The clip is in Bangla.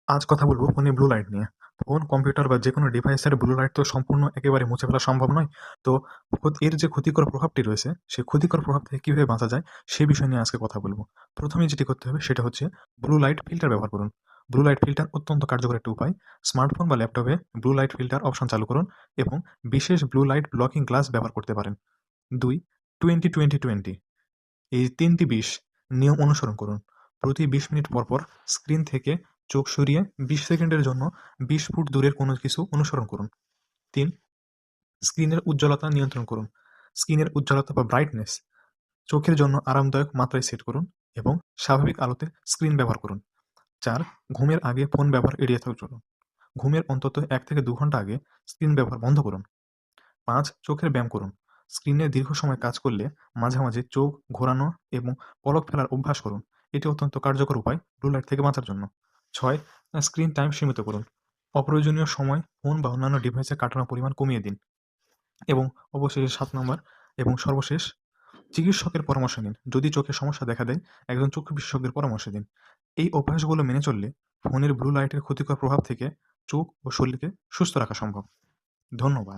আজ কথা বলব ফোনে ব্লু লাইট নিয়ে। ফোন, কম্পিউটার বা যেকোনো ডিভাইসের ব্লু লাইট তো সম্পূর্ণ একেবারে মুছে ফেলা সম্ভব নয়। তো এর যে ক্ষতিকর প্রভাবটি রয়েছে, সেই ক্ষতিকর প্রভাব থেকে কিভাবে বাঁচা যায় সে বিষয় নিয়ে আজকে কথা বলব। প্রথমেই যেটি করতে হবে সেটা হচ্ছে ব্লু লাইট ফিল্টার ব্যবহার করুন। ব্লু লাইট ফিল্টার অত্যন্ত কার্যকর একটি উপায়। স্মার্টফোন বা ল্যাপটপে ব্লু লাইট ফিল্টার অপশন চালু করুন এবং বিশেষ ব্লু লাইট ব্লকিং গ্লাস ব্যবহার করতে পারেন। ২. 20-20-20 এই ৩টি ২০ নিয়ম অনুসরণ করুন। প্রতি ২০ মিনিট পরপর স্ক্রিন থেকে চোখ সরিয়ে ২০ সেকেন্ডের জন্য ২০ ফুট দূরের কোনো কিছু অনুসরণ করুন। ৩. স্ক্রিনের উজ্জ্বলতা নিয়ন্ত্রণ করুন। স্ক্রিনের উজ্জ্বলতা বা ব্রাইটনেস চোখের জন্য আরামদায়ক মাত্রায় সেট করুন এবং স্বাভাবিক আলোতে স্ক্রিন ব্যবহার করুন। ৪. ঘুমের আগে ফোন ব্যবহার এড়িয়ে চলুন। ঘুমের অন্তত ১ থেকে ২ ঘন্টা আগে স্ক্রিন ব্যবহার বন্ধ করুন। ৫. চোখের ব্যায়াম করুন। স্ক্রিনে দীর্ঘ সময় কাজ করলে মাঝে মাঝে চোখ ঘোরানো এবং পলক ফেলার অভ্যাস করুন। এটি অত্যন্ত কার্যকর উপায় ব্লু লাইট থেকে বাঁচার জন্য। ৬. স্ক্রিন টাইম সীমিত করুন। অপ্রয়োজনীয় সময় ফোন বা অন্যান্য ডিভাইসে কাটানোর পরিমাণ কমিয়ে দিন। এবং অবশেষে ৭ নম্বর এবং সর্বশেষ, চিকিৎসকের পরামর্শ নিন। যদি চোখের সমস্যা দেখা দেয়, একজন চক্ষু বিশেষজ্ঞের পরামর্শ দিন। এই অভ্যাসগুলো মেনে চললে ফোনের ব্লু লাইটের ক্ষতিকর প্রভাব থেকে চোখ ও শরীরকে সুস্থ রাখা সম্ভব। ধন্যবাদ।